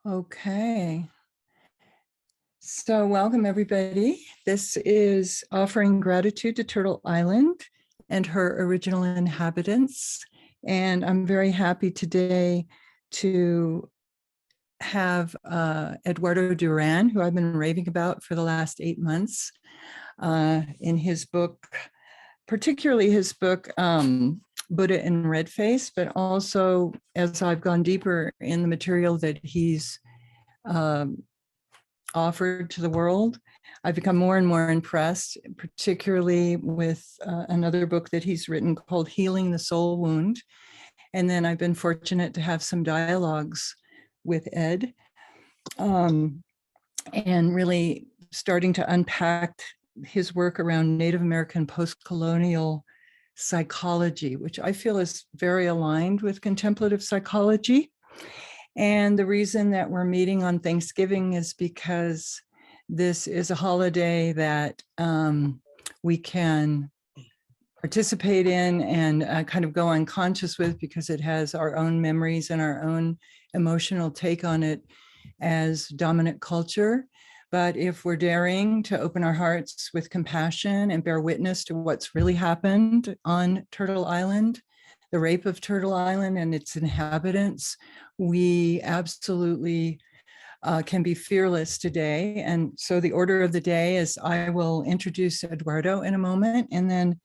Okay. So welcome everybody. This is offering gratitude to Turtle Island and her original inhabitants. And I'm very happy today to have Eduardo Duran, who I've been raving about for the last 8 months, in his book, particularly his book, Buddha in Red Face, but also as I've gone deeper in the material that he's offered to the world, I've become more and more impressed, particularly with another book that he's written called Healing the Soul Wound. And then I've been fortunate to have some dialogues with Ed, and really starting to unpack his work around Native American post-colonial psychology, which I feel is very aligned with contemplative psychology. And the reason that we're meeting on Thanksgiving is because this is a holiday that we can participate in and kind of go unconscious with, because it has our own memories and our own emotional take on it as dominant culture. But if we're daring to open our hearts with compassion and bear witness to what's really happened on Turtle Island, the rape of Turtle Island and its inhabitants, we absolutely can be fearless today. And so the order of the day is I will introduce Eduardo in a moment, and then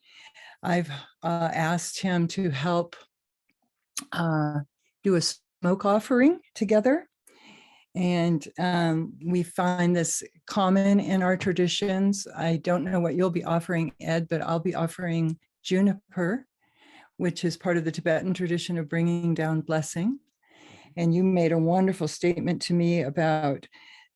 I've asked him to help do a smoke offering together. And we find this common in our traditions. I don't know what you'll be offering, Ed, but I'll be offering juniper, which is part of the Tibetan tradition of bringing down blessing. And you made a wonderful statement to me about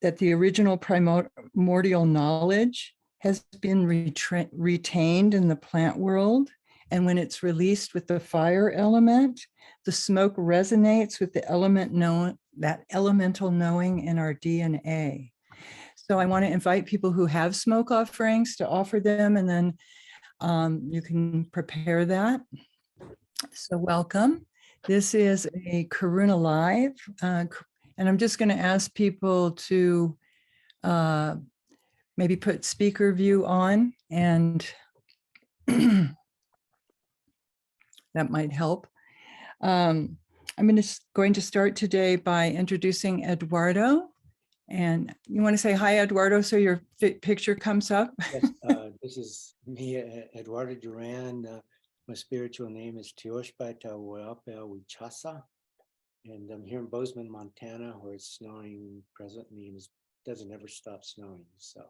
that the original primordial knowledge has been retained in the plant world. And when it's released with the fire element, the smoke resonates with the that elemental knowing in our DNA. So I want to invite people who have smoke offerings to offer them, and then you can prepare that. So welcome. This is a Karuna Live, and I'm just going to ask people to maybe put speaker view on, and that might help. I'm going to start today by introducing Eduardo. And you want to say hi, Eduardo, so your picture comes up? Yes, this is me, Eduardo Duran. My spiritual name is Teoshpa Tawelpa Wichasa, and I'm here in Bozeman, Montana, where it's snowing presently, and it doesn't ever stop snowing. So,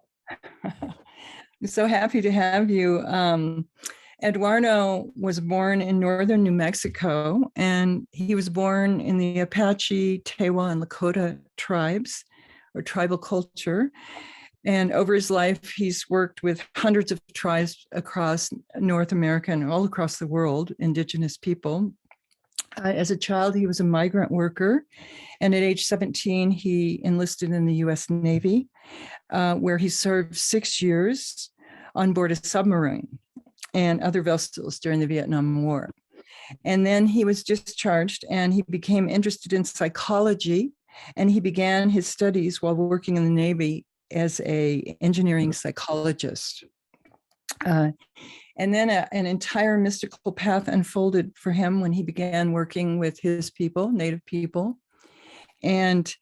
I'm so happy to have you. Eduardo was born in northern New Mexico, and he was born in the Apache, Tewa, and Lakota tribes, or tribal culture. And over his life, he's worked with hundreds of tribes across North America and all across the world, Indigenous people. As a child, he was a migrant worker. And at age 17, he enlisted in the US Navy, where he served 6 years on board a submarine and other vessels during the Vietnam War. And then he was discharged, and he became interested in psychology, and he began his studies while working in the Navy as an engineering psychologist. And then an entire mystical path unfolded for him when he began working with his people, Native people. And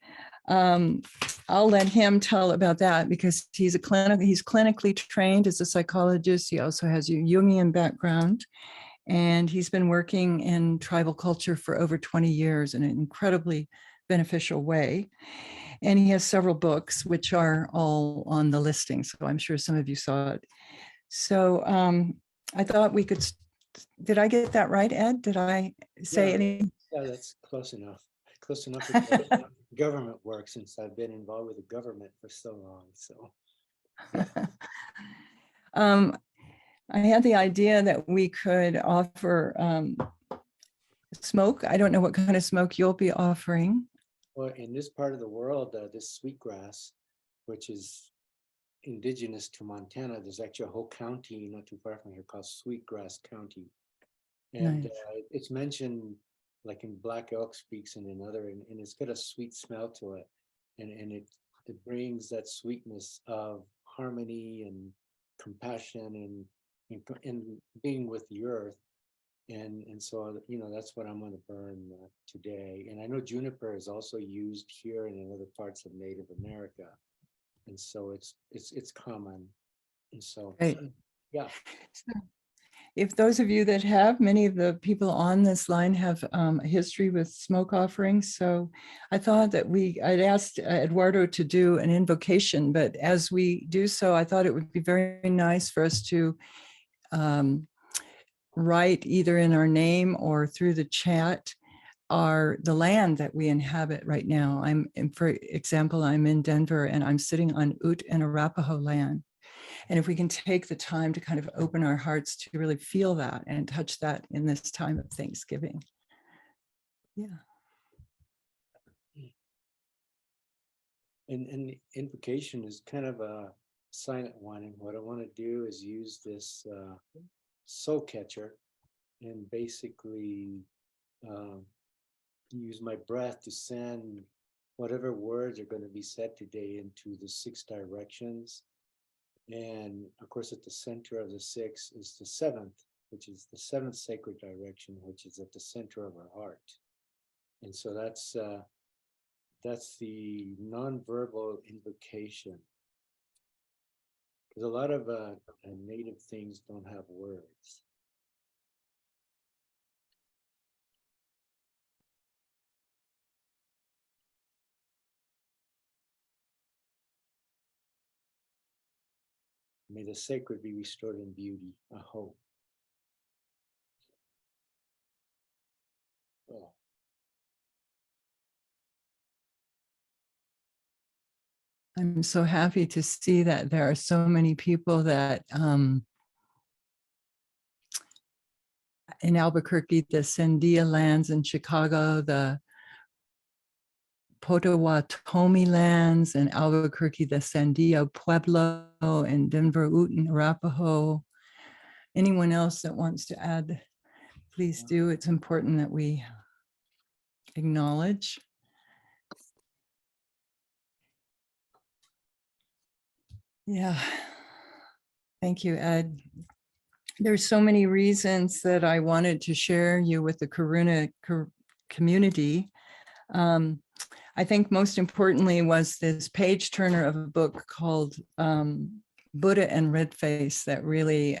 I'll let him tell about that, because he's clinically trained as a psychologist. He also has a Jungian background, and he's been working in tribal culture for over 20 years in an incredibly beneficial way. And he has several books, which are all on the listing. So I'm sure some of you saw it. So I thought we could, did I get that right, Ed? Did I say anything? Yeah, that's close enough. Close enough for government work, since I've been involved with the government for so long. So I had the idea that we could offer smoke. I don't know what kind of smoke you'll be offering. Well, in this part of the world, this sweetgrass, which is indigenous to Montana, there's actually a whole county not too far from here called Sweetgrass County. And Nice. It's mentioned like in Black Elk Speaks and another, and it's got a sweet smell to it. and it brings that sweetness of harmony and compassion and being with the earth. And so, that's what I'm going to burn today. And I know juniper is also used here and in other parts of Native America. And so it's common. And so, Right. yeah. So if those of you that have, many of the people on this line have a history with smoke offerings. So I thought that I'd asked Eduardo to do an invocation, but as we do so, I thought it would be very nice for us to write either in our name or through the chat the land that we inhabit right now. For example, I'm in Denver and I'm sitting on Ute and Arapaho land. And if we can take the time to kind of open our hearts to really feel that and touch that in this time of Thanksgiving. Yeah. And the invocation is kind of a silent one. And what I want to do is use this soul catcher and basically use my breath to send whatever words are going to be said today into the 6 directions. And of course, at the center of the 6 is the 7th, which is the 7th sacred direction, which is at the center of our heart. And so that's the nonverbal invocation. Because a lot of native things don't have words. May the sacred be restored in beauty, a hope. Oh. I'm so happy to see that there are so many people that in Albuquerque, the Sandia lands, in Chicago, the Potawatomi lands, in Albuquerque, the Sandia Pueblo, and Denver, Ute and Arapaho. Anyone else that wants to add, please do. It's important that we acknowledge. Yeah. Thank you, Ed. There's so many reasons that I wanted to share you with the Karuna community. I think most importantly was this page turner of a book called Buddha and Red Face that really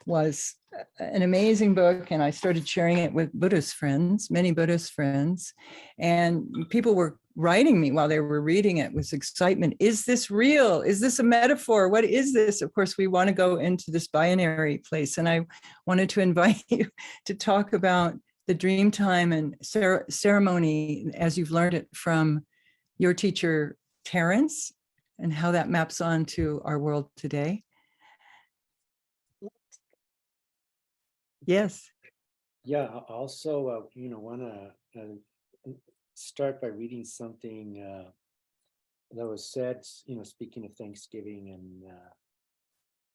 was an amazing book. And I started sharing it with Buddhist friends, many Buddhist friends, and people were writing me while they were reading it with excitement. Is this real? Is this a metaphor? What is this? Of course, we want to go into this binary place. And I wanted to invite you to talk about the dream time and ceremony as you've learned it from your teacher, Terrence, and how that maps on to our world today. Yes. Yeah, I also, want to start by reading something that was said, speaking of Thanksgiving,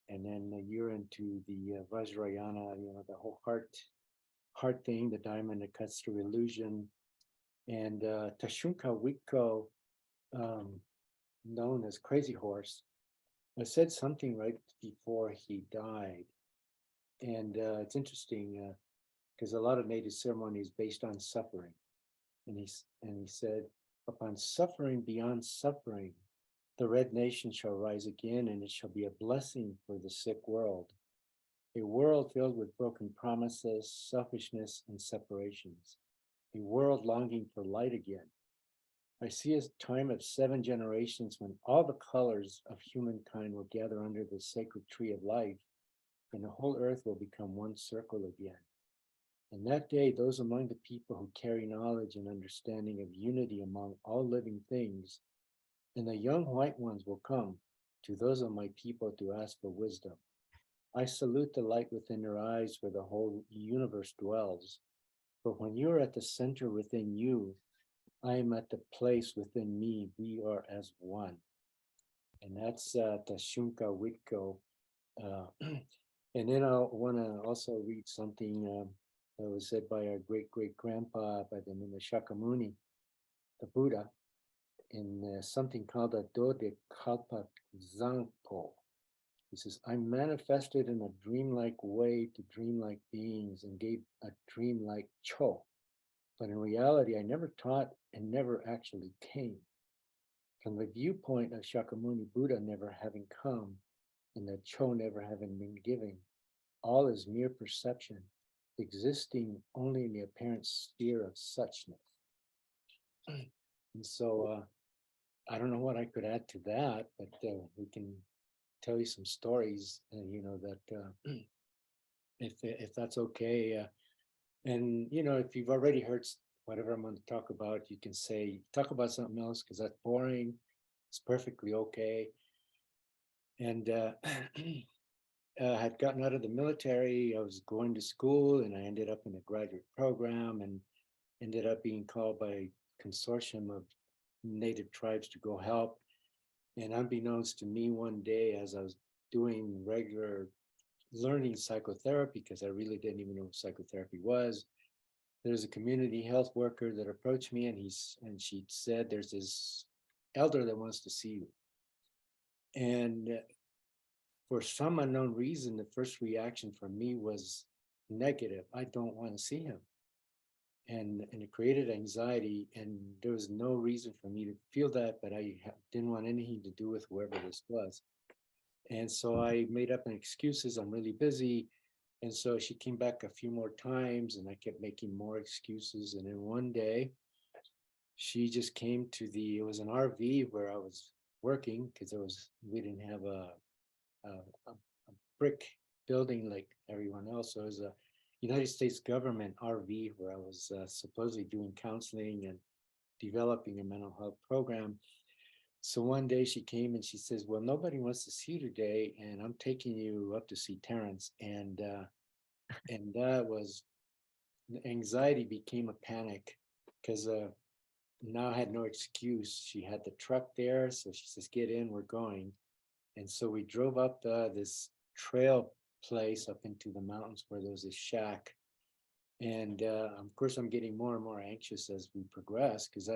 and then a year into the Vajrayana, the whole heart thing, the diamond that cuts through illusion, and Tashunka Wicko, known as Crazy Horse, said something right before he died, and it's interesting because a lot of native ceremony is based on suffering, and he said, upon suffering beyond suffering, the red nation shall rise again, and it shall be a blessing for the sick world, a world filled with broken promises, selfishness, and separations, a world longing for light again. I see a time of 7 generations when all the colors of humankind will gather under the sacred tree of life, and the whole earth will become one circle again. And that day, those among the people who carry knowledge and understanding of unity among all living things, and the young white ones will come to those of my people to ask for wisdom. I salute the light within your eyes where the whole universe dwells. But when you are at the center within you, I am at the place within me. We are as one. And that's Tashunka Wicko. And then I want to also read something that was said by our great-great-grandpa by the name of Shakyamuni, the Buddha. in something called a Kalpa Zangpo. He says, I manifested in a dreamlike way to dreamlike beings and gave a dreamlike cho. But in reality, I never taught and never actually came. From the viewpoint of Shakyamuni Buddha never having come and the cho never having been given, all is mere perception, existing only in the apparent sphere of suchness. And so I don't know what I could add to that, but we can tell you some stories, that if that's okay. And if you've already heard whatever I'm going to talk about, you can say talk about something else because that's boring. It's perfectly okay. And I had gotten out of the military. I was going to school, and I ended up in a graduate program, and ended up being called by a consortium of native tribes to go help. And unbeknownst to me, one day, as I was doing regular learning psychotherapy, because I really didn't even know what psychotherapy was, there's a community health worker that approached me, and she said, there's this elder that wants to see you. And for some unknown reason, the first reaction for me was negative. I don't want to see him. And it created anxiety, and there was no reason for me to feel that, but I didn't want anything to do with whoever this was. And so I made up an excuses. I'm really busy. And so she came back a few more times, and I kept making more excuses. And then one day she just came to it was an RV where I was working, because we didn't have a brick building like everyone else. So it was a United States government RV where I was supposedly doing counseling and developing a mental health program. So one day she came and she says, well, nobody wants to see you today, and I'm taking you up to see Terrence. And that was, anxiety became a panic, because now I had no excuse. She had the truck there, so she says, get in, we're going. And so we drove up this trail place up into the mountains where there was a shack. And of course, I'm getting more and more anxious as we progress, because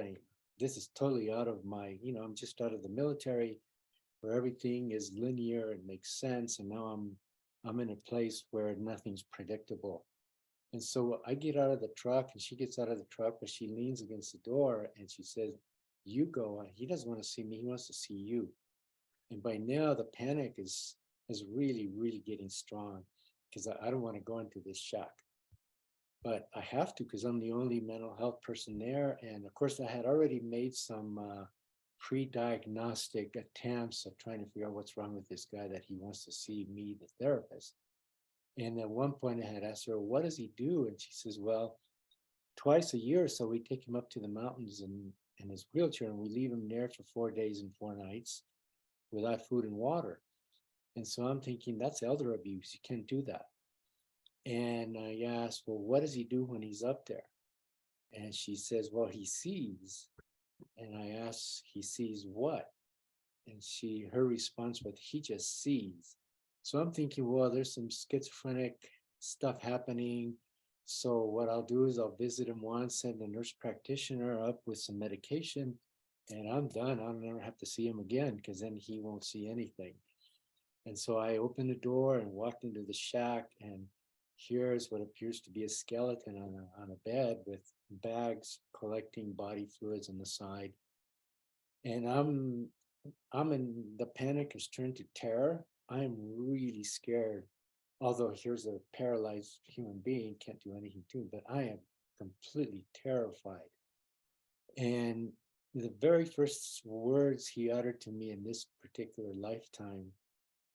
this is totally out of my, I'm just out of the military where everything is linear and makes sense. And now I'm in a place where nothing's predictable. And so I get out of the truck, and she gets out of the truck, but she leans against the door and she says, you go. He doesn't want to see me. He wants to see you. And by now the panic is really, really getting strong, because I don't want to go into this shack. But I have to, because I'm the only mental health person there. And of course, I had already made some pre-diagnostic attempts of trying to figure out what's wrong with this guy that he wants to see me, the therapist. And at one point I had asked her, what does he do? And she says, well, twice a year or so, we take him up to the mountains in his wheelchair, and we leave him there for 4 days and 4 nights without food and water. And so I'm thinking, that's elder abuse. You can't do that. And I asked, well, what does he do when he's up there? And she says, well, he sees. And I asked, he sees what? And her response was, he just sees. So I'm thinking, well, there's some schizophrenic stuff happening. So what I'll do is I'll visit him once, send a nurse practitioner up with some medication, and I'm done. I'll never have to see him again, because then he won't see anything. And so I opened the door and walked into the shack, and here's what appears to be a skeleton on a bed with bags collecting body fluids on the side. And I'm in, the panic has turned to terror. I'm really scared. Although here's a paralyzed human being, can't do anything to him, but I am completely terrified. And the very first words he uttered to me in this particular lifetime,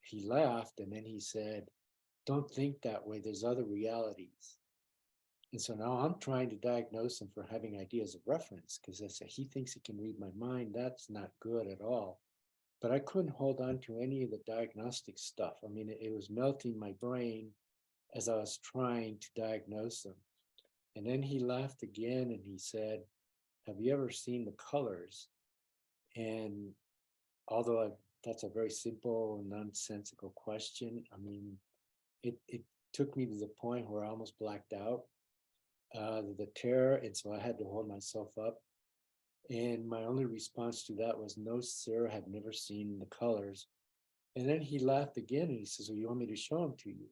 he laughed, and then he said, don't think that way. There's other realities. And so now I'm trying to diagnose him for having ideas of reference, because I say he thinks he can read my mind. That's not good at all. But I couldn't hold on to any of the diagnostic stuff. I mean, it was melting my brain as I was trying to diagnose him. And then he laughed again, and he said, have you ever seen the colors? And although that's a very simple, nonsensical question, I mean, it took me to the point where I almost blacked out, the terror. And so I had to hold myself up. And my only response to that was, no, sir, I've never seen the colors. And then he laughed again and he says, well, you want me to show them to you?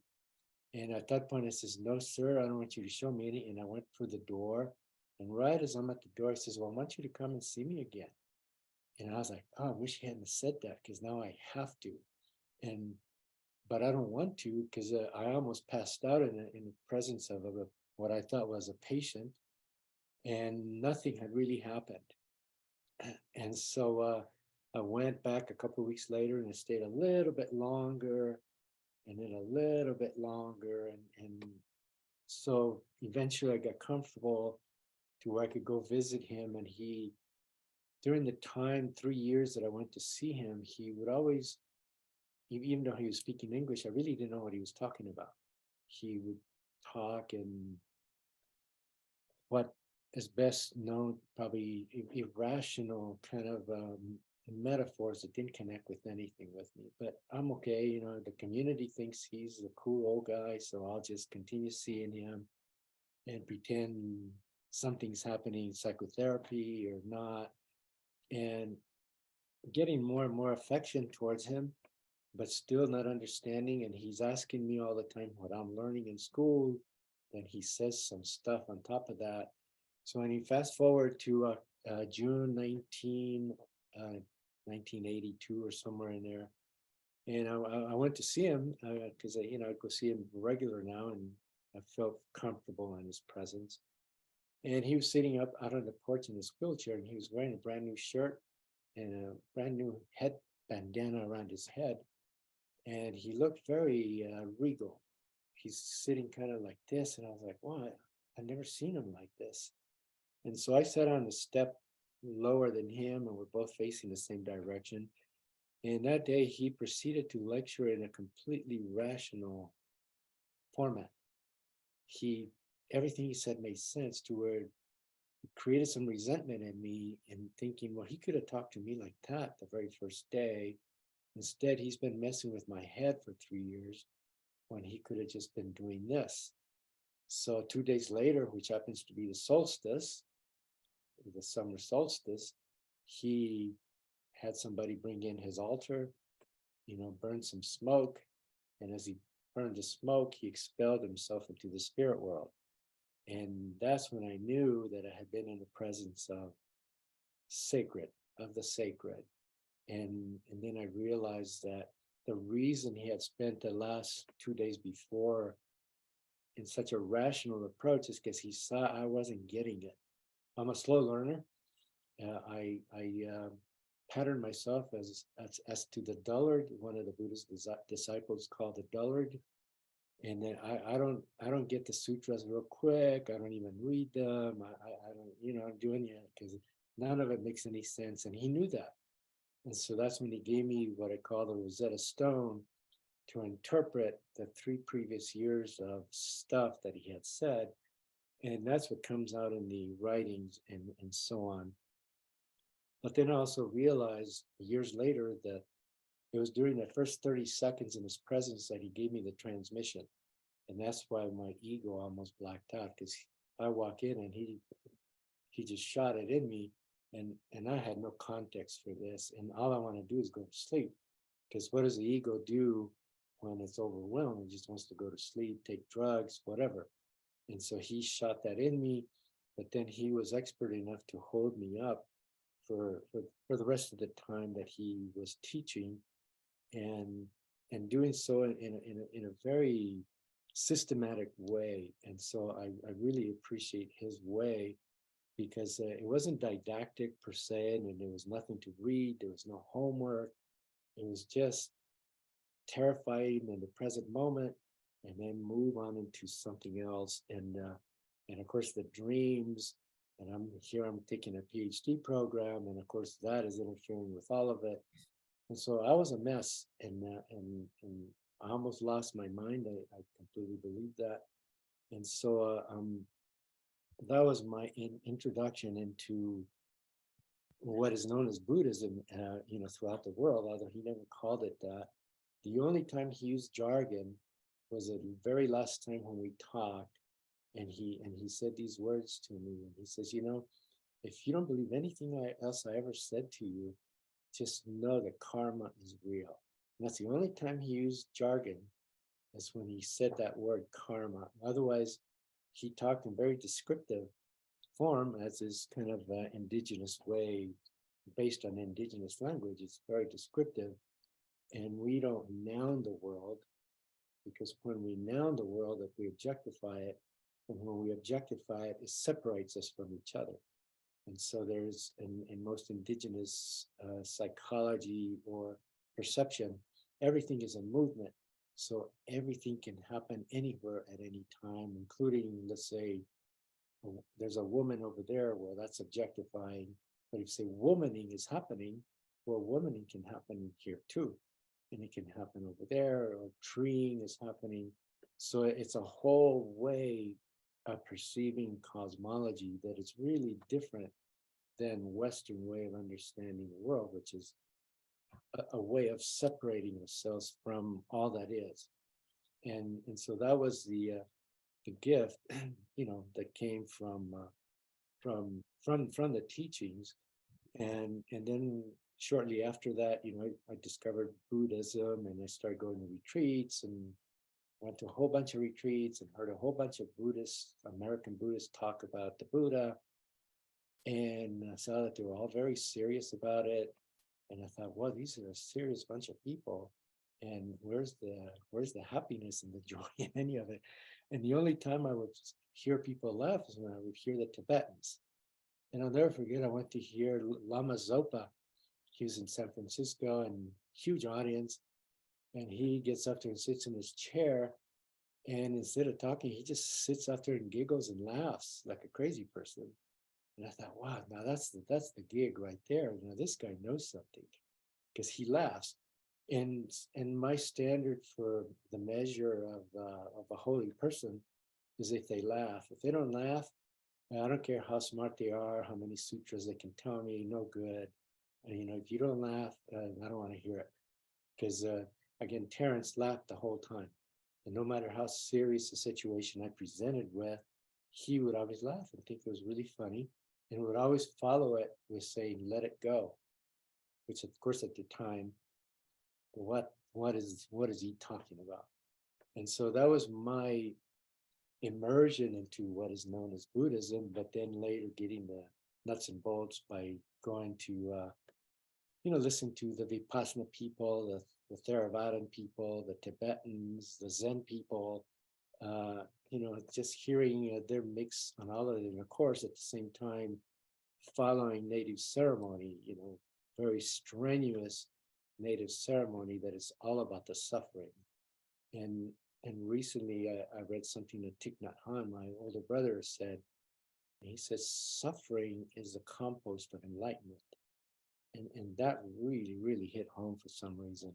And at that point, I says, no, sir, I don't want you to show me any. And I went for the door. And right as I'm at the door, he says, well, I want you to come and see me again. And I was like, oh, I wish he hadn't said that because now I have to. And but I don't want to because I almost passed out in the presence of what I thought was a patient, and nothing had really happened. And so I went back a couple of weeks later and I stayed a little bit longer and then a little bit longer. And so eventually I got comfortable to where I could go visit him. And he, during the time, 3 years that I went to see him, he would always, even though he was speaking English, I really didn't know what he was talking about. He would talk in what is best known, probably irrational kind of metaphors that didn't connect with anything with me. But I'm okay, you know, the community thinks he's a cool old guy, so I'll just continue seeing him and pretend something's happening, psychotherapy or not, and getting more and more affection towards him, but still not understanding. And he's asking me all the time what I'm learning in school. Then he says some stuff on top of that. So when you fast forward to June 1982 or somewhere in there, and I went to see him because I go see him regular now, and I felt comfortable in his presence. And he was sitting up out on the porch in his wheelchair, and he was wearing a brand new shirt and a brand new head bandana around his head. And he looked very regal. He's sitting kind of like this. And I was like, wow, I've never seen him like this. And so I sat on the step lower than him, and we're both facing the same direction. And that day he proceeded to lecture in a completely rational format. He, everything he said made sense to where it created some resentment in me and thinking, well, he could have talked to me like that the very first day. Instead, he's been messing with my head for 3 years when he could have just been doing this. So 2 days later, which happens to be the solstice, the summer solstice, he had somebody bring in his altar, burn some smoke. And as he burned the smoke, he expelled himself into the spirit world. And that's when I knew that I had been in the presence of the sacred. And then I realized that the reason he had spent the last 2 days before in such a rational approach is because he saw I wasn't getting it. I'm a slow learner. I patterned myself as to the dullard. One of the Buddhist disciples called the dullard. And then I don't get the sutras real quick. I don't even read them. I don't do any of it because none of it makes any sense. And he knew that. And so that's when he gave me what I call the Rosetta Stone to interpret the 3 previous years of stuff that he had said. And that's what comes out in the writings and so on. But then I also realized years later that it was during the first 30 seconds in his presence that he gave me the transmission. And that's why my ego almost blacked out, because I walk in and he just shot it in me. And I had no context for this. And all I want to do is go to sleep. Because what does the ego do when it's overwhelmed? It just wants to go to sleep, take drugs, whatever. And so he shot that in me. But then he was expert enough to hold me up for the rest of the time that he was teaching, and doing so in a very systematic way. And so I really appreciate his way, because it wasn't didactic per se, and there was nothing to read. There was no homework. It was just terrifying in the present moment, and then move on into something else. And of course the dreams. And I'm taking a PhD program, and of course that is interfering with all of it. And so I was a mess, and I almost lost my mind. I completely believe that. And so that was my introduction into what is known as Buddhism, throughout the world, although he never called it that. The only time he used jargon was the very last time when we talked, and he said these words to me. And he says, if you don't believe anything else I ever said to you, just know that karma is real. And that's the only time he used jargon, is when he said that word karma. Otherwise, he talked in very descriptive form, as is kind of indigenous way, based on indigenous language. It's very descriptive. And we don't noun the world, because when we noun the world, if we objectify it, and when we objectify it, it separates us from each other. And so there's, in most indigenous psychology or perception, everything is a movement. So everything can happen anywhere at any time, including, let's say, there's a woman over there, well, that's objectifying. But if you say womaning is happening, well, womaning can happen here too. And it can happen over there, or treeing is happening. So it's a whole way of perceiving cosmology that is really different than Western way of understanding the world, which is a way of separating ourselves from all that is. And so that was the gift, that came from the teachings. And then shortly after that, I discovered Buddhism, and I started going to retreats, and went to a whole bunch of retreats and heard a whole bunch of American Buddhists talk about the Buddha, and I saw that they were all very serious about it. And I thought, well, these are a serious bunch of people, and where's the happiness and the joy in any of it? And the only time I would hear people laugh is when I would hear the Tibetans. And I'll never forget, I went to hear Lama Zopa. He was in San Francisco, and huge audience. And he gets up there and sits in his chair. And instead of talking, he just sits up there and giggles and laughs like a crazy person. And I thought, wow, now that's the gig right there. This guy knows something, because he laughs. And my standard for the measure of a holy person is if they laugh. If they don't laugh, I don't care how smart they are, how many sutras they can tell me, no good. And, if you don't laugh, I don't want to hear it. Because again, Terence laughed the whole time. And no matter how serious the situation I presented with, he would always laugh and think it was really funny, and would always follow it with saying, let it go, which of course at the time, what is he talking about? And so that was my immersion into what is known as Buddhism, but then later getting the nuts and bolts by going to listen to the Vipassana people, the Theravadan people, the Tibetans, the Zen people, just hearing their mix on all of it. And of course, at the same time, following native ceremony, very strenuous native ceremony that is all about the suffering. And recently I read something that Thich Nhat Hanh, my older brother, said. He says, suffering is the compost of enlightenment. And that really, really hit home for some reason,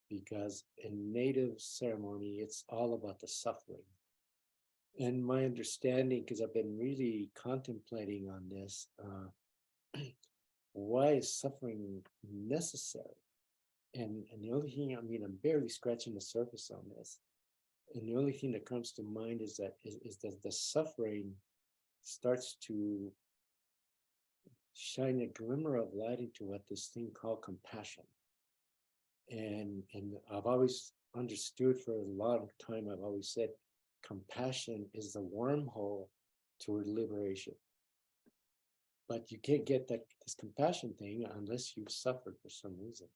because in native ceremony, it's all about the suffering. And my understanding, because I've been really contemplating on this, why is suffering necessary? And the only thing, I'm barely scratching the surface on this. And the only thing that comes to mind is that the suffering starts to shine a glimmer of light into what this thing called compassion. And I've always understood, for a long time, I've always said compassion is the wormhole toward liberation. But you can't get this compassion thing unless you've suffered for some reason.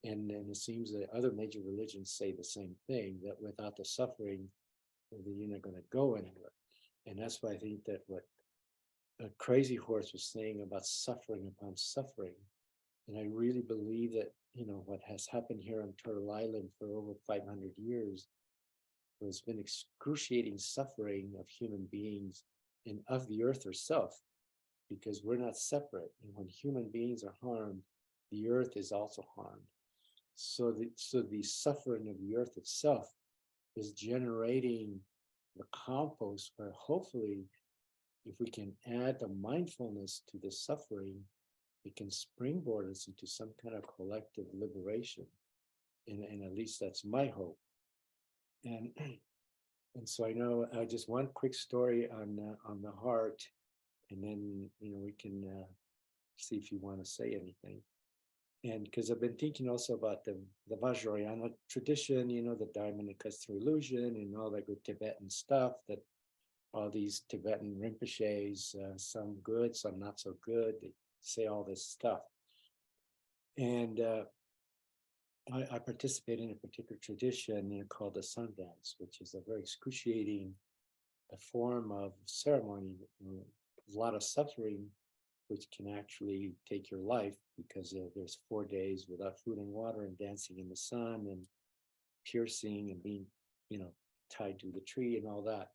And it seems that other major religions say the same thing, that without the suffering, you're not going to go anywhere. And that's why I think that what Crazy Horse was saying about suffering upon suffering, and I really believe that, what has happened here on Turtle Island for over 500 years, there's been excruciating suffering of human beings and of the earth herself, because we're not separate. And when human beings are harmed, the earth is also harmed. So the suffering of the earth itself is generating the compost where hopefully, if we can add the mindfulness to the suffering, it can springboard us into some kind of collective liberation. And at least that's my hope. And so I know just one quick story on the heart. and then we can see if you want to say anything. And because I've been thinking also about the Vajrayana tradition, the diamond that cuts through illusion, and all that good Tibetan stuff that all these Tibetan Rinpoches, some good, some not so good. They say all this stuff. And I participate in a particular tradition called the sun dance, which is a very excruciating form of ceremony, a lot of suffering, which can actually take your life because there's 4 days without food and water and dancing in the sun and piercing and being, tied to the tree and all that.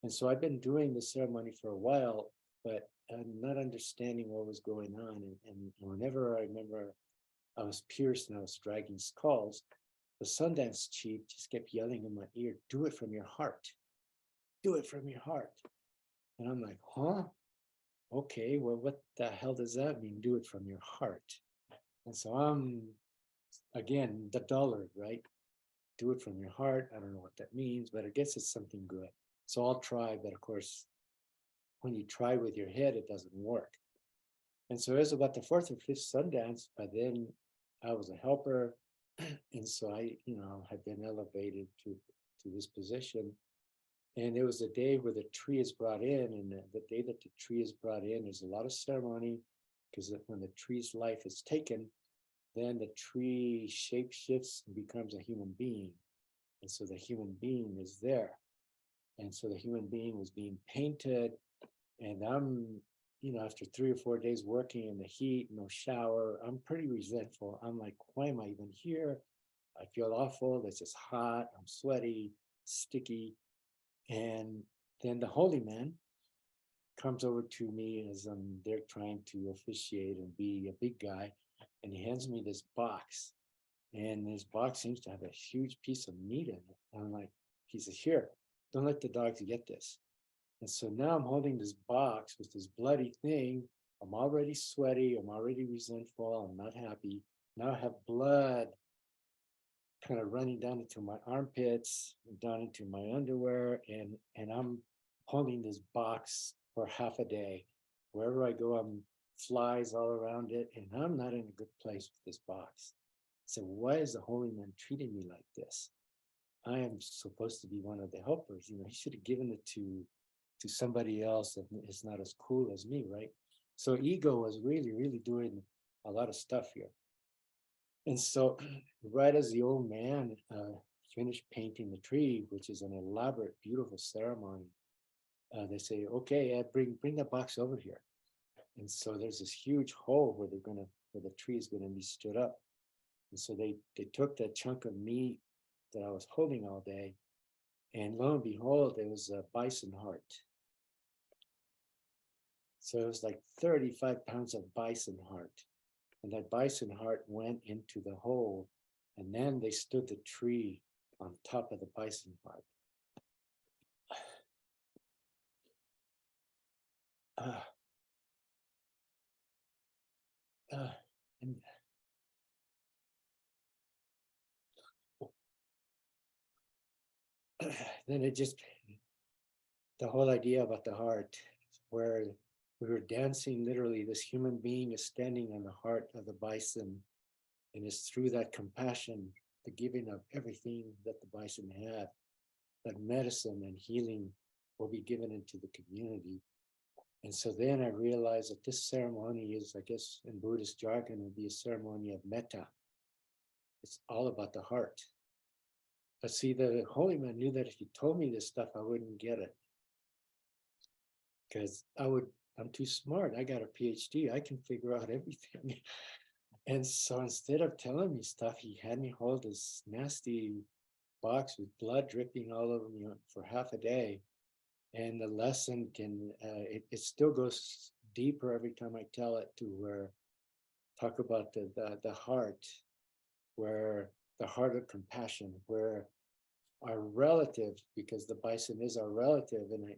And so I've been doing the ceremony for a while, but I'm not understanding what was going on. And whenever I remember I was pierced and I was dragging skulls, the Sundance chief just kept yelling in my ear, "Do it from your heart. Do it from your heart." And I'm like, huh? Okay, well, what the hell does that mean? Do it from your heart. And so I'm, again, the dollar, right? Do it from your heart. I don't know what that means, but I guess it's something good. So I'll try, but of course, when you try with your head, it doesn't work. And so it was about the fourth or fifth Sundance, but then I was a helper. And so I, had been elevated to this position. And it was a day where the tree is brought in, and the day that the tree is brought in, there's a lot of ceremony, because when the tree's life is taken, then the tree shape shifts and becomes a human being. And so the human being is there. And so the human being was being painted, and I'm, after 3 or 4 days working in the heat, no shower, I'm pretty resentful. I'm like, why am I even here? I feel awful. It's just hot. I'm sweaty, sticky. And then the holy man comes over to me as I'm there trying to officiate and be a big guy. And he hands me this box. And this box seems to have a huge piece of meat in it. And I'm like, he says, "Here, don't let the dogs get this." And so now I'm holding this box with this bloody thing. I'm already sweaty. I'm already resentful. I'm not happy. Now I have blood kind of running down into my armpits, down into my underwear, and I'm holding this box for half a day. Wherever I go, I'm flies all around it, and I'm not in a good place with this box. So why is the holy man treating me like this? I am supposed to be one of the helpers. He should have given it to somebody else that is not as cool as me, right? So ego was really, really doing a lot of stuff here. And so right as the old man finished painting the tree, which is an elaborate, beautiful ceremony, they say, "Okay, bring that box over here." And so there's this huge hole where the tree is gonna be stood up. And so they took that chunk of meat that I was holding all day, and lo and behold, it was a bison heart. So it was like 35 pounds of bison heart. And that bison heart went into the hole, and then they stood the tree on top of the bison heart. And then the whole idea about the heart, where we were dancing, literally, this human being is standing on the heart of the bison, and it's through that compassion, the giving of everything that the bison had, that medicine and healing will be given into the community. And so then I realized that this ceremony is, I guess, in Buddhist jargon, would be a ceremony of metta. It's all about the heart. But see, the holy man knew that if he told me this stuff, I wouldn't get it. Because I'm too smart. I got a PhD. I can figure out everything. And so instead of telling me stuff, he had me hold this nasty box with blood dripping all over me for half a day. And the lesson it still goes deeper every time I tell it, to where talk about the heart, where the heart of compassion, where our relative, because the bison is our relative, and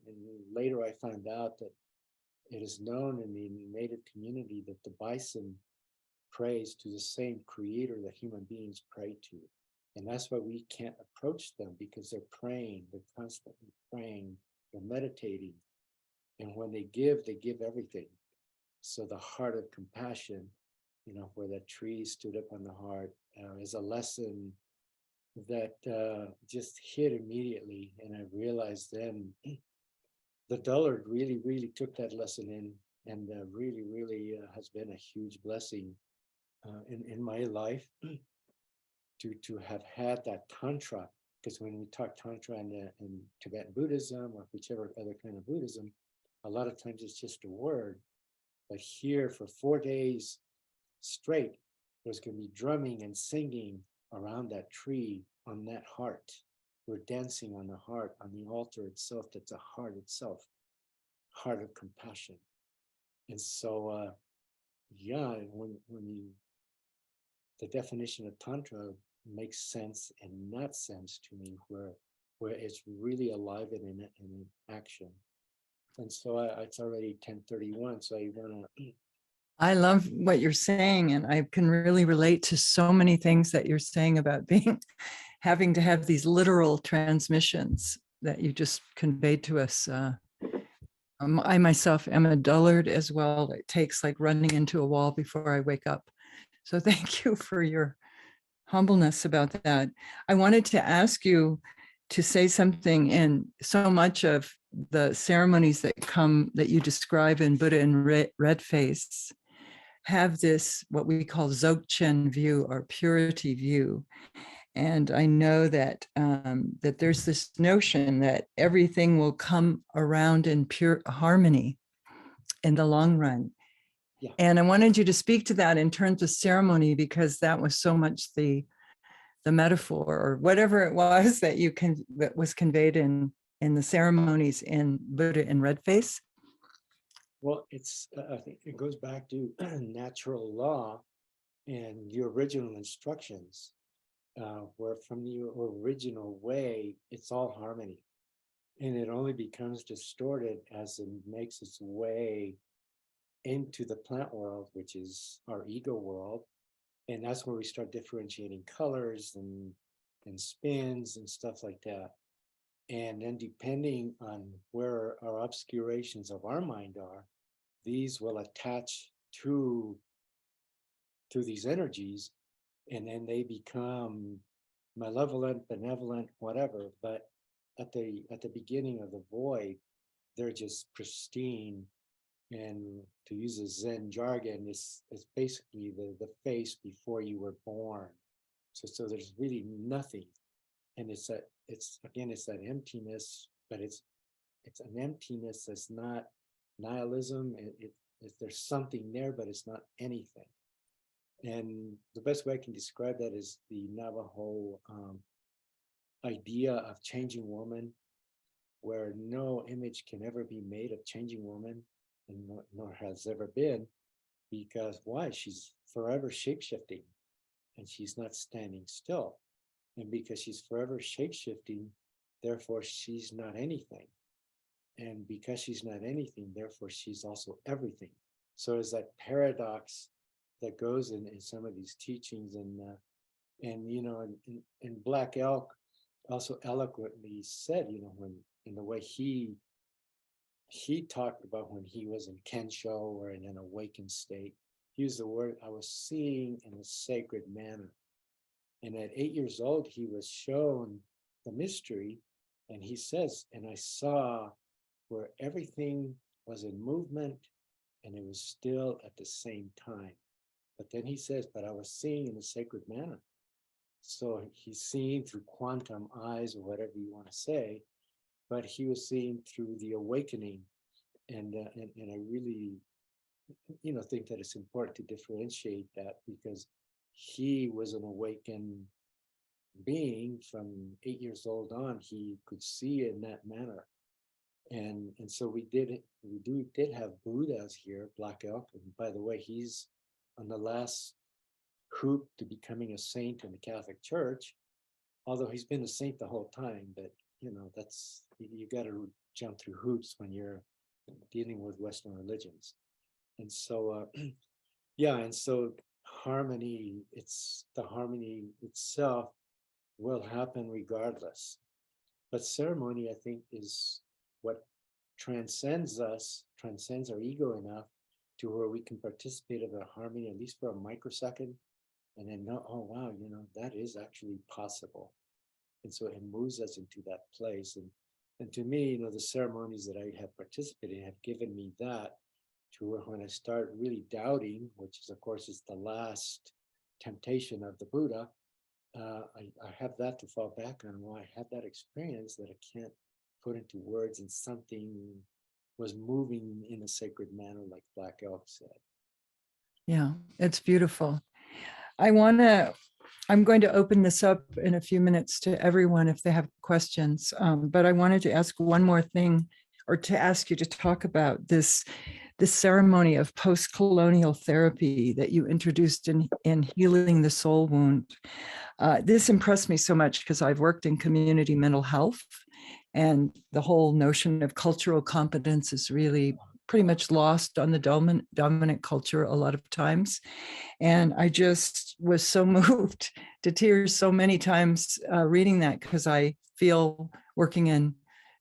later I found out that it is known in the native community that the bison prays to the same creator that human beings pray to. And that's why we can't approach them, because they're praying, they're constantly praying, they're meditating. And when they give everything. So the heart of compassion, where that tree stood up on the heart, is a lesson that just hit immediately. And I realized then the dullard really, really took that lesson in, and really, really has been a huge blessing in my life to have had that tantra. Because when we talk tantra in Tibetan Buddhism or whichever other kind of Buddhism, a lot of times it's just a word. But here for 4 days straight, there's going to be drumming and singing around that tree on that heart. We're dancing on the heart, on the altar itself. That's a heart itself, heart of compassion. And so, when the definition of tantra makes sense in that sense to me, where it's really alive and in action. And so it's already 10:31, so I want to. I love what you're saying, and I can really relate to so many things that you're saying about having to have these literal transmissions that you just conveyed to us. I myself am a dullard as well. It takes like running into a wall before I wake up. So thank you for your humbleness about that. I wanted to ask you to say something. In so much of the ceremonies that you describe in Buddha in Red Face have this, what we call Dzogchen view or purity view. And I know that that there's this notion that everything will come around in pure harmony in the long run. Yeah. And I wanted you to speak to that in terms of ceremony, because that was so much the metaphor or whatever it was that that was conveyed in the ceremonies in Buddha in Red Face. Well, I think it goes back to natural law and the original instructions, where from the original way, it's all harmony. And it only becomes distorted as it makes its way into the plant world, which is our ego world. And that's where we start differentiating colors and spins and stuff like that. And then depending on where our obscurations of our mind are, these will attach to these energies, and then they become malevolent, benevolent, whatever. But at the beginning of the void, they're just pristine. And to use a Zen jargon, it's basically the face before you were born. So there's really nothing, and it's that emptiness, but it's an emptiness that's not nihilism. There's something there, but it's not anything. And the best way I can describe that is the Navajo idea of changing woman, where no image can ever be made of changing woman, and nor has ever been, because why? She's forever shape-shifting, and she's not standing still. And because she's forever shape-shifting, therefore she's not anything. And because she's not anything, therefore she's also everything. So there's that paradox that goes in some of these teachings, and Black Elk also eloquently said, when in the way he talked about when he was in Kensho or in an awakened state, he used the word, I was seeing in a sacred manner. And at 8 years old, he was shown the mystery, and he says, and I saw where everything was in movement and it was still at the same time. But then he says, but I was seeing in a sacred manner. So he's seeing through quantum eyes, or whatever you want to say, but he was seeing through the awakening. And I really, think that it's important to differentiate that, because he was an awakened being from 8 years old on. He could see in that manner. And so we did have Buddhas here, Black Elk. And by the way, he's on the last hoop to becoming a saint in the Catholic Church, although he's been a saint the whole time. But that's, you got to jump through hoops when you're dealing with Western religions. And so and so harmony itself will happen regardless. But ceremony, I think, is what transcends us, transcends our ego enough to where we can participate in the harmony, at least for a microsecond, and then know, oh wow, that is actually possible. And so it moves us into that place. And to me, the ceremonies that I have participated in have given me that, to where when I start really doubting, which is of course is the last temptation of the Buddha, I have that to fall back on. Well, I had that experience that I can't put into words, and something was moving in a sacred manner, like Black Elk said. Yeah, it's beautiful. I'm going to open this up in a few minutes to everyone if they have questions. But I wanted to ask one more thing, or to ask you to talk about this ceremony of post-colonial therapy that you introduced in healing the soul wound. This impressed me so much because I've worked in community mental health, and the whole notion of cultural competence is really pretty much lost on the dominant culture a lot of times. And I just was so moved to tears so many times reading that, because I feel working in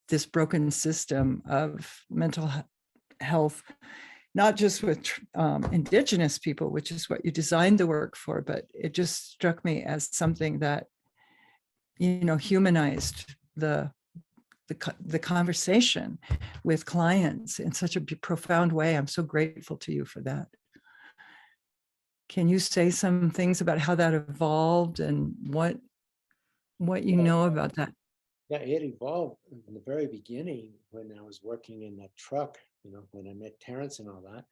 this broken system of mental health, not just with Indigenous people, which is what you designed the work for, but it just struck me as something that, humanized the conversation with clients in such a profound way. I'm so grateful to you for that. Can you say some things about how that evolved and what you know about that? Yeah, it evolved in the very beginning when I was working in that truck, when I met Terrence and all that.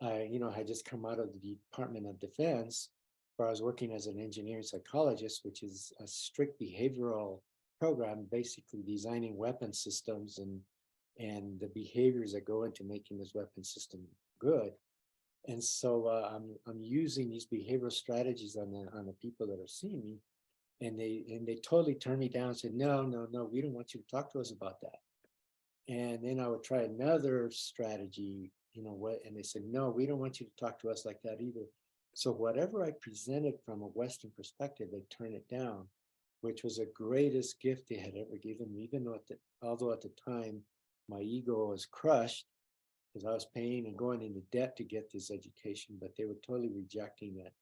I had just come out of the Department of Defense, where I was working as an engineering psychologist, which is a strict behavioral program, basically designing weapon systems and the behaviors that go into making this weapon system good. And so I'm using these behavioral strategies on the people that are seeing me, and they totally turned me down and said, no, we don't want you to talk to us about that. And then I would try another strategy, and they said, no, we don't want you to talk to us like that either. So whatever I presented from a Western perspective, they turned it down, which was the greatest gift they had ever given me, even though although at the time my ego was crushed, because I was paying and going into debt to get this education, but they were totally rejecting it.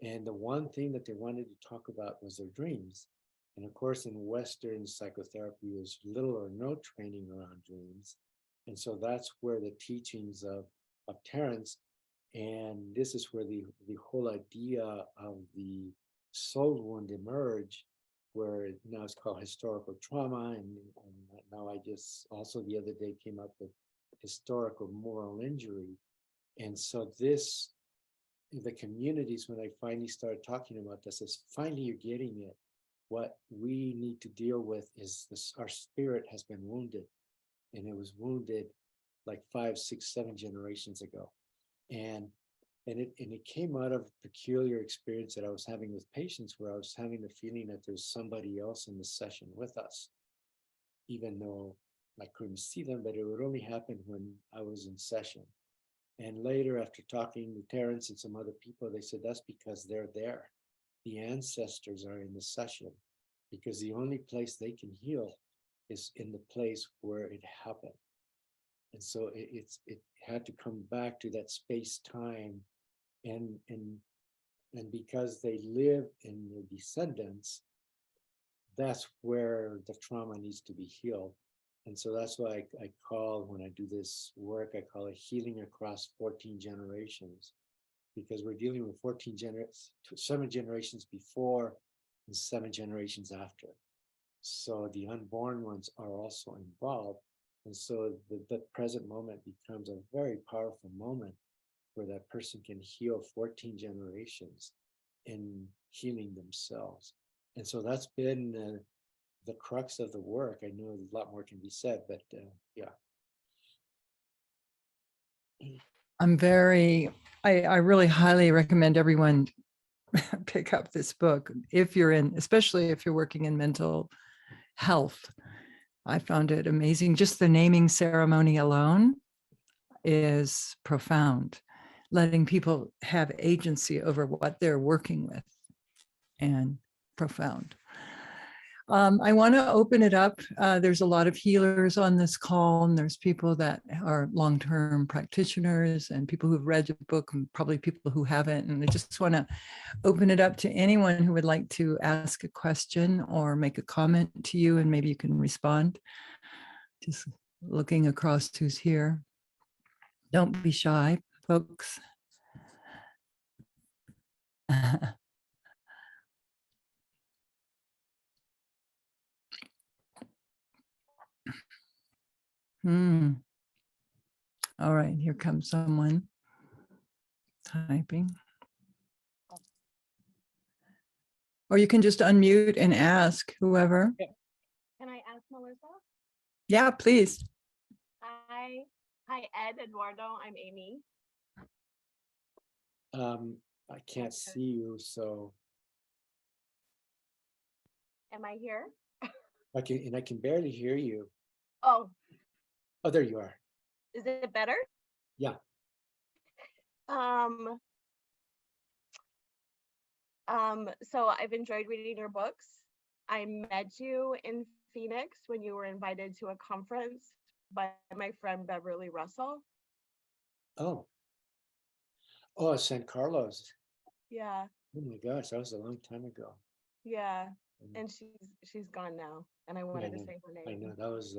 And the one thing that they wanted to talk about was their dreams. And of course, in Western psychotherapy, there's little or no training around dreams. And so that's where the teachings of Terrence, and this is where the whole idea of the soul wound emerged, where now it's called historical trauma. And now I just also the other day came up with historical moral injury. And so the communities, when I finally started talking about this, is finally you're getting it. What we need to deal with is this: our spirit has been wounded, and it was wounded like 5, 6, 7 generations ago. And it came out of peculiar experience that I was having with patients, where I was having the feeling that there's somebody else in the session with us, even though I couldn't see them, but it would only happen when I was in session. And later, after talking to Terrence and some other people, they said that's because they're there. The ancestors are in the session, because the only place they can heal is in the place where it happened. And so it had to come back to that space-time, and because they live in their descendants, that's where the trauma needs to be healed. And so that's why I call, when I do this work, I call it healing across 14 generations, because we're dealing with 7 generations before and 7 generations after. So the unborn ones are also involved. And so the present moment becomes a very powerful moment where that person can heal 14 generations in healing themselves. And so that's been the crux of the work. I know a lot more can be said, but yeah. I really highly recommend everyone pick up this book especially if you're working in mental health. I found it amazing. Just the naming ceremony alone is profound, letting people have agency over what they're working with, and profound. I want to open it up. There's a lot of healers on this call, and there's people that are long-term practitioners and people who've read the book and probably people who haven't. And I just want to open it up to anyone who would like to ask a question or make a comment to you, and maybe you can respond. Just looking across who's here. Don't be shy, folks. All right, here comes someone typing. Or you can just unmute and ask whoever. Can I ask Melissa? Yeah, please. Hi, Ed, Eduardo. I'm Amy. I can't see you, so Am I here? I can barely hear you. Oh, There you are. is it better? Yeah. So I've enjoyed reading your books. I met you in Phoenix when you were invited to a conference by my friend Beverly Russell. Oh, San Carlos. Yeah, Oh my gosh, that was a long time ago. yeah. And she's gone now. And I wanted to say her name. I know that was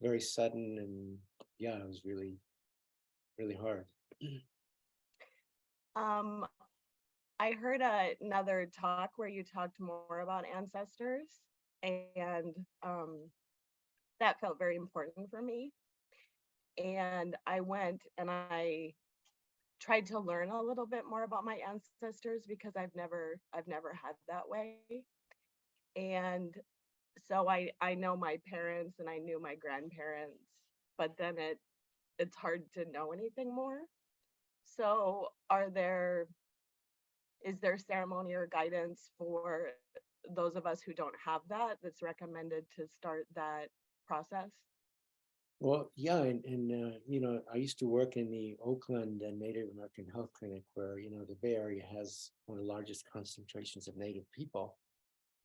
very sudden, and yeah, it was really, really hard. I heard another talk where you talked more about ancestors, and that felt very important for me. And I went and I tried to learn a little bit more about my ancestors because I've never had that way. And so I know my parents and I knew my grandparents, but then it's hard to know anything more. So is there ceremony or guidance for those of us who don't have that that's recommended to start that process? Well, yeah, and I used to work in the Oakland Native American Health Clinic, where the Bay Area has one of the largest concentrations of Native people,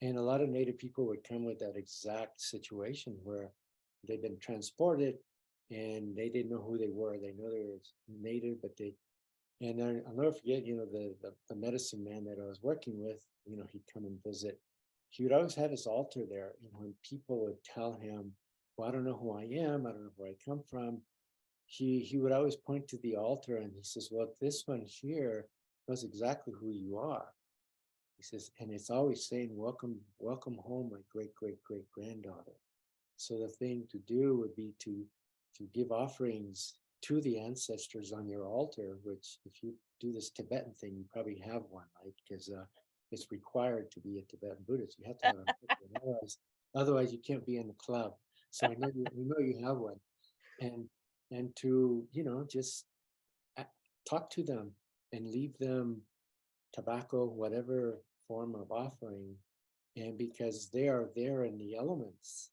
and a lot of Native people would come with that exact situation where they've been transported and they didn't know who they were. They know they were Native, but and I'll never forget, the medicine man that I was working with, he'd come and visit. He would always have his altar there, and when people would tell him, well, I don't know who I am, I don't know where I come from, he would always point to the altar and he says, well, this one here knows exactly who you are. He says, and it's always saying, welcome home, my great granddaughter. So the thing to do would be to give offerings to the ancestors on your altar, which if you do this Tibetan thing, you probably have one, right? Because it's required to be a Tibetan Buddhist. You have to have one. Otherwise you can't be in the club. So we know you have one. And to, just talk to them and leave them tobacco, whatever form of offering. And because they are there in the elements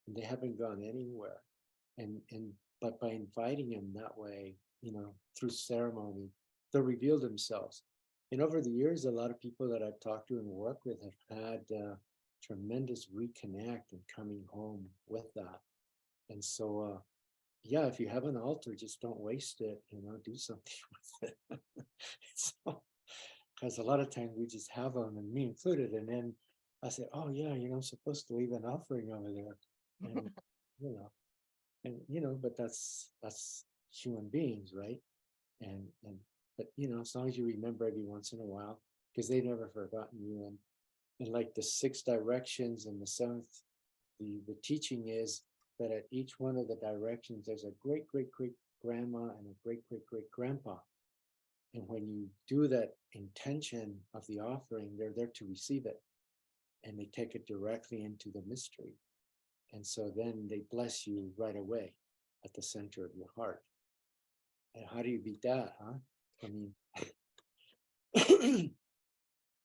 and they haven't gone anywhere. But by inviting them that way, through ceremony, they'll reveal themselves. And over the years, a lot of people that I've talked to and worked with have had tremendous reconnect and coming home with that. And so, yeah, if you have an altar, just don't waste it, do something with it. Because a lot of times we just have them, and me included. And then I said, oh yeah, I'm supposed to leave an offering over there. And, but that's human beings, right? But as long as you remember every once in a while, because they've never forgotten you. And like the 6 directions and the 7th, the teaching is that at each one of the directions, there's a great grandma and a great grandpa. And when you do that intention of the offering, they're there to receive it. And they take it directly into the mystery. And so then they bless you right away at the center of your heart. And how do you beat that, huh? I mean,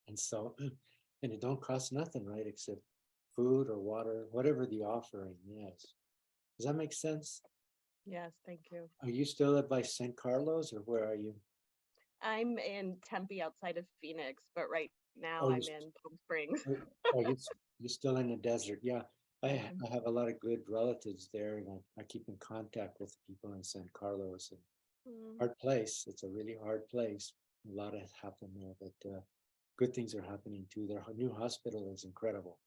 and so, and it don't cost nothing, right? Except food or water, whatever the offering is. Does that make sense? Yes, thank you. Are you still by San Carlos, or where are you? I'm in Tempe outside of Phoenix, but right now Oh, I'm in Palm Springs. oh, you're still in the desert. Yeah. I Mhm. I have a lot of good relatives there, and I keep in contact with people in San Carlos. And Mm. hard place. It's a really hard place. A lot has happened there, but good things are happening too. Their new hospital is incredible.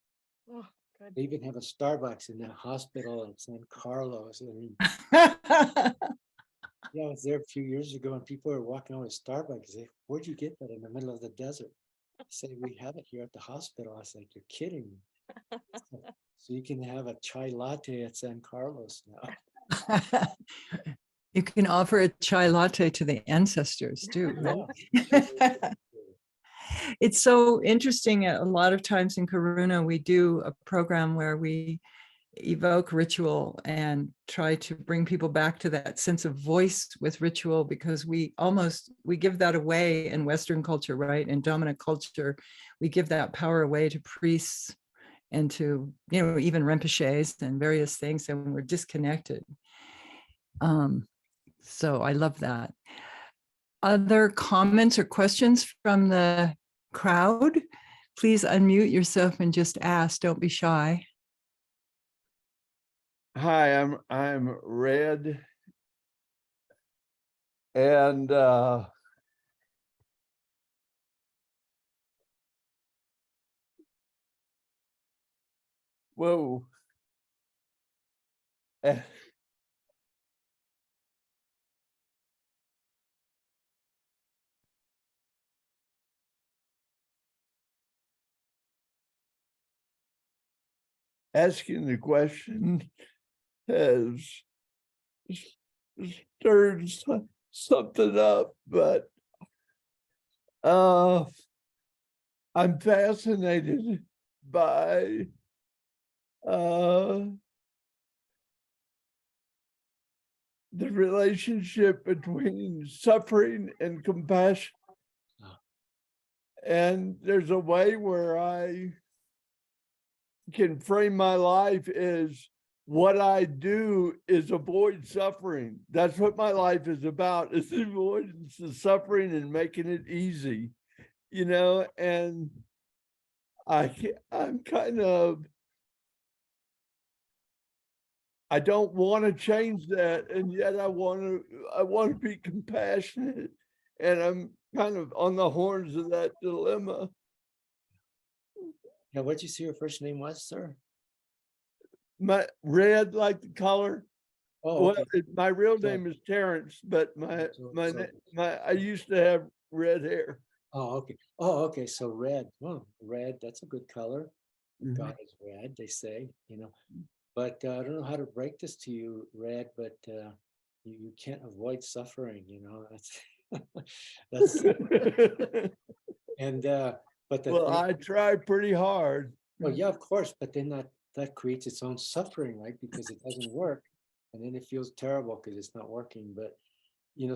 Oh, good. They even have a Starbucks in that hospital in San Carlos. I mean, yeah, I was there a few years ago, and people were walking out with Starbucks. They, where'd you get that in the middle of the desert? I say, we have it here at the hospital. I was like, you're kidding me. So you can have a chai latte at San Carlos now. You can offer a chai latte to the ancestors too, Yeah. right? It's so interesting. A lot of times in Karuna, we do a program where we evoke ritual and try to bring people back to that sense of voice with ritual, because we give that away in Western culture, right? In dominant culture, we give that power away to priests and to, even Rinpoches and various things, and we're disconnected. So I love that. Other comments or questions from the crowd? Please unmute yourself and just ask. Don't be shy. Hi, I'm Red, and whoa. Asking the question has stirred something up, but I'm fascinated by the relationship between suffering and compassion. And there's a way where I can frame my life as what I do is avoid suffering. That's what my life is about, is avoidance of suffering and making it easy, and I'm kind of, I don't want to change that, and yet I want to be compassionate, and I'm kind of on the horns of that dilemma. Now, what'd you say your first name was, sir? My Red, like the color. Oh, Well, okay. my real So- name is Terrence, but So- I used to have red hair. Oh, okay. Oh, okay. So red. Oh, red. That's a good color. God is red, they say. But I don't know how to break this to you, Red, but you can't avoid suffering. That's and but the Well, thing, I try pretty hard. well, yeah, of course, but then that creates its own suffering, right? Because it doesn't work, and then it feels terrible because it's not working. But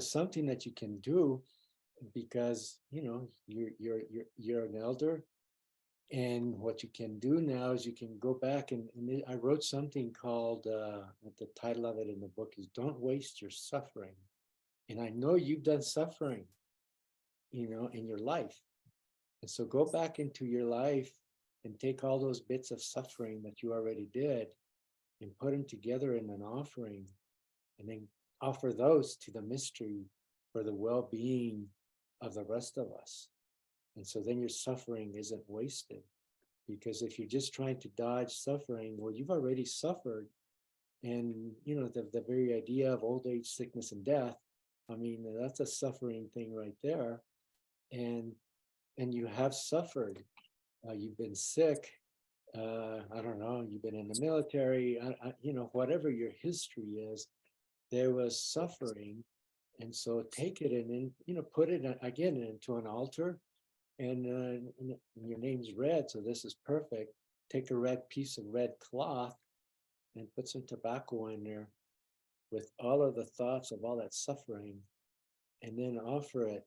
something that you can do, because you're an elder. And what you can do now is you can go back and I wrote something called, the title of it in the book is Don't Waste Your Suffering. And I know you've done suffering, in your life. And so go back into your life and take all those bits of suffering that you already did and put them together in an offering, and then offer those to the mystery for the well-being of the rest of us. And so then your suffering isn't wasted. Because if you're just trying to dodge suffering, well, you've already suffered. And, the very idea of old age, sickness, and death, I mean, that's a suffering thing right there. And you have suffered. You've been sick. I don't know, you've been in the military, whatever your history is, there was suffering. And so take it and then, put it again into an altar. And your name's Red, so this is perfect. Take a red piece of red cloth and put some tobacco in there with all of the thoughts of all that suffering, and then offer it.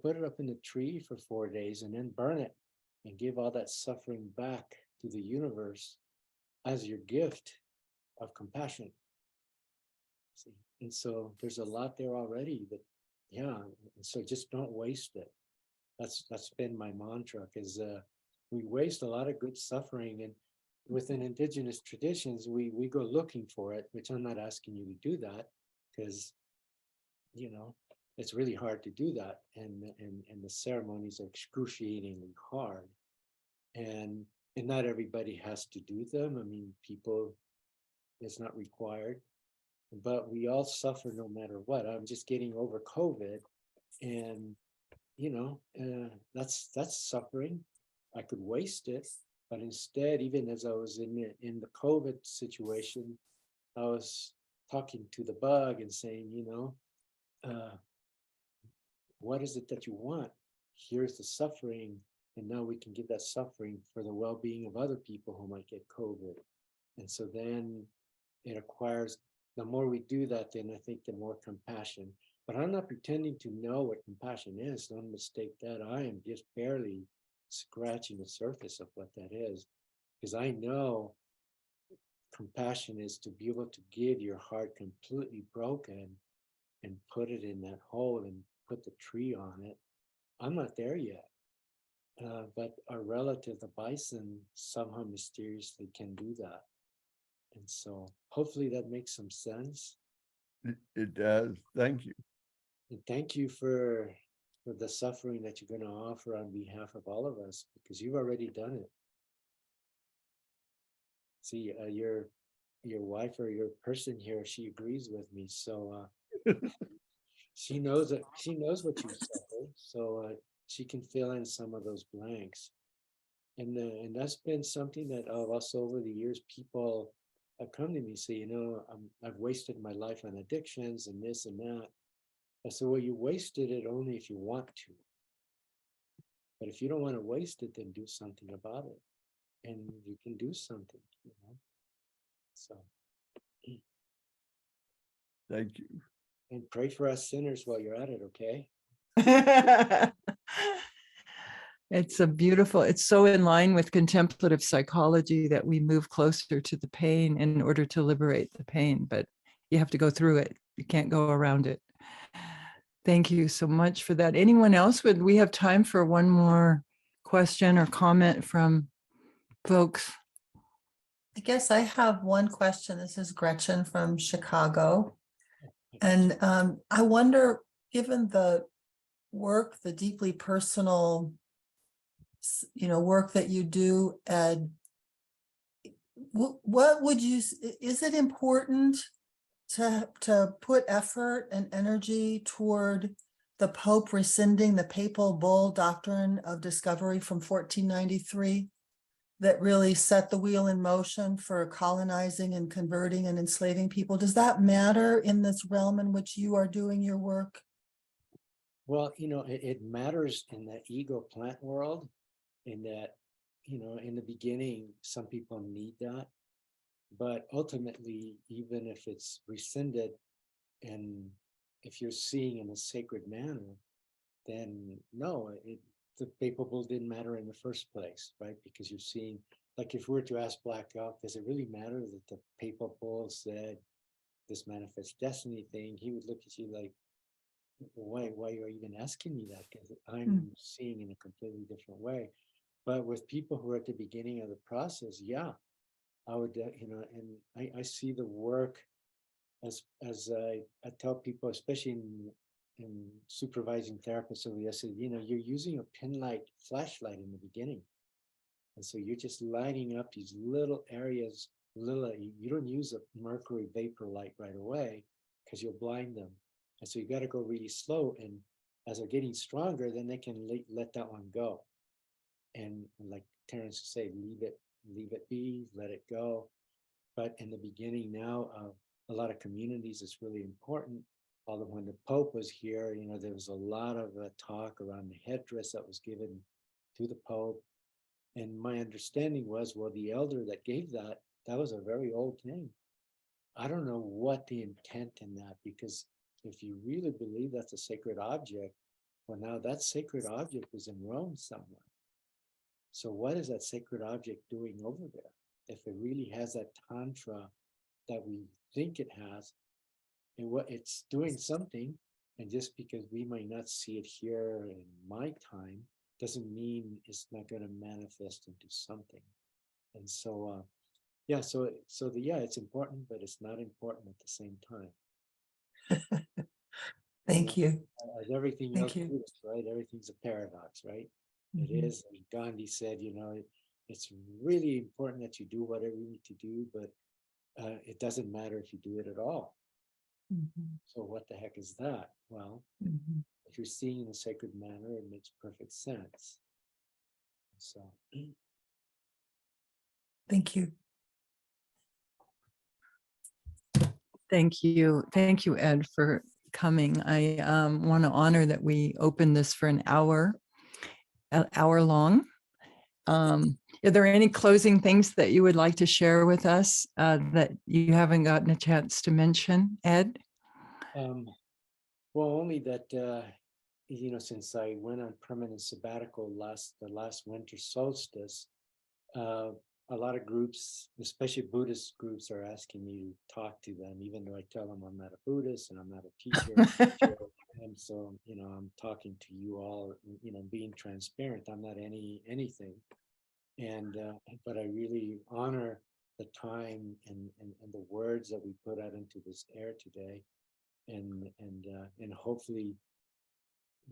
Put it up in the tree for 4 days and then burn it and give all that suffering back to the universe as your gift of compassion. See? And so there's a lot there already that, yeah, and so just don't waste it. That's been my mantra, because we waste a lot of good suffering, and within indigenous traditions, we go looking for it, which I'm not asking you to do that, because it's really hard to do that, and the ceremonies are excruciatingly hard, and not everybody has to do them. I mean, people, it's not required, but we all suffer no matter what. I'm just getting over COVID, and that's suffering. I could waste it, but instead, even as I was in the COVID situation, I was talking to the bug and saying, what is it that you want? Here's the suffering, and now we can give that suffering for the well-being of other people who might get COVID. And so then it acquires, the more we do that, then I think the more compassion. But I'm not pretending to know what compassion is. Don't mistake that. I am just barely scratching the surface of what that is, because I know compassion is to be able to give your heart completely broken and put it in that hole and put the tree on it. I'm not there yet. But our relative, the bison, somehow mysteriously can do that. And so hopefully that makes some sense. It does. Thank you. And thank you for the suffering that you're going to offer on behalf of all of us, because you've already done it. See, your wife or your person here, she agrees with me. So she knows that, she knows what you suffered. So she can fill in some of those blanks. And that's been something that also over the years, people have come to me and say, I've wasted my life on addictions and this and that. I said, well, you wasted it only if you want to. But if you don't want to waste it, then do something about it. And you can do something, So. Thank you. And pray for us sinners while you're at it, okay? It's so in line with contemplative psychology that we move closer to the pain in order to liberate the pain, but you have to go through it. You can't go around it. Thank you so much for that. Anyone else? Would we have time for one more question or comment from folks? I guess I have one question. This is Gretchen from Chicago. And I wonder, given the work, the deeply personal, work that you do, Ed, what would you, is it important to put effort and energy toward the Pope rescinding the papal bull doctrine of discovery from 1493 that really set the wheel in motion for colonizing and converting and enslaving people? Does that matter in this realm in which you are doing your work? Well, it matters in the ego plant world, in that, in the beginning, some people need that. But ultimately, even if it's rescinded, and if you're seeing in a sacred manner, then no, the papal bull didn't matter in the first place, right? Because you're seeing, like, if we were to ask Black Elk, does it really matter that the papal bull said this manifest destiny thing? He would look at you like, why are you even asking me that? Because I'm seeing in a completely different way. But with people who are at the beginning of the process, yeah, I would, and I see the work as I tell people, especially in supervising therapists, so I said, you're using a pin light flashlight in the beginning. And so you're just lighting up these little areas, you don't use a mercury vapor light right away because you'll blind them. And so you got to go really slow. And as they're getting stronger, then they can let that one go. And like Terrence would say, leave it be, let it go. But in the beginning now of a lot of communities, it's really important. Although when the Pope was here, there was a lot of talk around the headdress that was given to the Pope. And my understanding was, well, the elder that gave that was a very old thing. I don't know what the intent in that, because if you really believe that's a sacred object, well, now that sacred object was in Rome somewhere. So what is that sacred object doing over there? If it really has that tantra that we think it has, and what it's doing something, And just because we might not see it here in my time, doesn't mean it's not going to manifest into something. And so, yeah, it's important, but it's not important at the same time. Thank you. As everything Thank else you. is, right? Everything's a paradox, right? Mhm. It is, as Gandhi said, it's really important that you do whatever you need to do, but it doesn't matter if you do it at all. Mhm. So what the heck is that? Well, Mhm. if you're seeing in a sacred manner, it makes perfect sense. So Thank you. Thank you. Thank you, Ed, for coming. I want to honor that we opened this for an hour long. Are there any closing things that you would like to share with us that you haven't gotten a chance to mention, Ed? well, only that since I went on permanent sabbatical the last winter solstice, a lot of groups, especially Buddhist groups, are asking me to talk to them, even though I tell them I'm not a Buddhist and I'm not a teacher. And so, I'm talking to you all, being transparent. I'm not anything. And but I really honor the time and the words that we put out into this air today, and hopefully,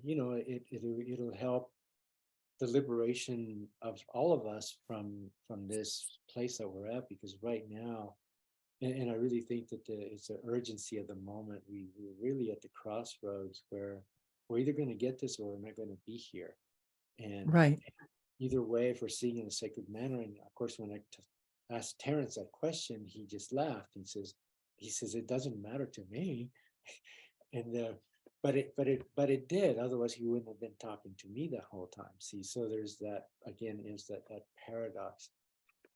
it'll help the liberation of all of us from this place that we're at, because right now, and I really think that it's the urgency of the moment. We're really at the crossroads where we're either going to get this or we're not going to be here. And Right. either way, if we're seeing in a sacred manner, and of course, when I asked Terrence that question, he just laughed. He says it doesn't matter to me, and but it did. Otherwise, he wouldn't have been talking to me the whole time. See, so there's that again, is that paradox.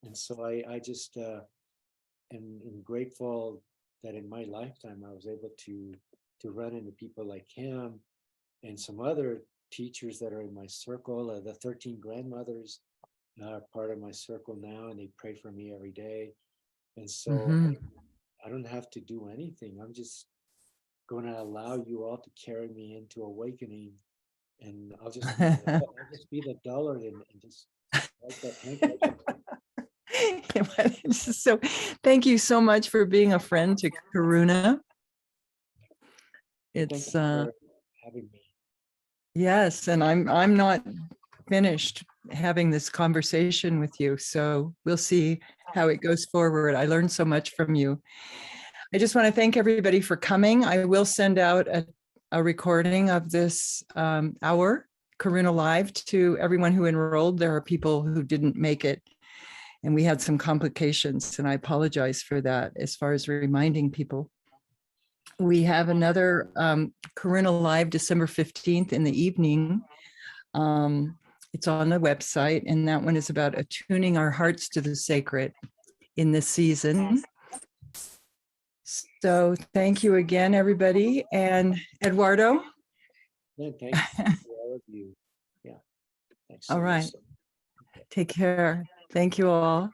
And so I just am grateful that in my lifetime I was able to run into people like him and some other teachers that are in my circle. The 13 grandmothers are part of my circle now, and they pray for me every day. And so Mhm. I don't have to do anything. I'm just going to allow you all to carry me into awakening, and I'll just be the dullard and just like that handkerchief. So thank you so much for being a friend to Karuna. Thank It's you for having me. yes, and I'm not finished having this conversation with you, so we'll see how it goes forward. I learned so much from you. I just want to thank everybody for coming. I will send out a recording of this hour, Karuna Live, to everyone who enrolled. There are people who didn't make it, and we had some complications, and I apologize for that as far as reminding people. We have another Karuna Live December 15th in the evening. It's on the website, and that one is about attuning our hearts to the sacred in this season. So thank you again, everybody. And Eduardo? Yeah, thanks to all of you. Yeah, thanks so All right. much. Take care. Thank you all.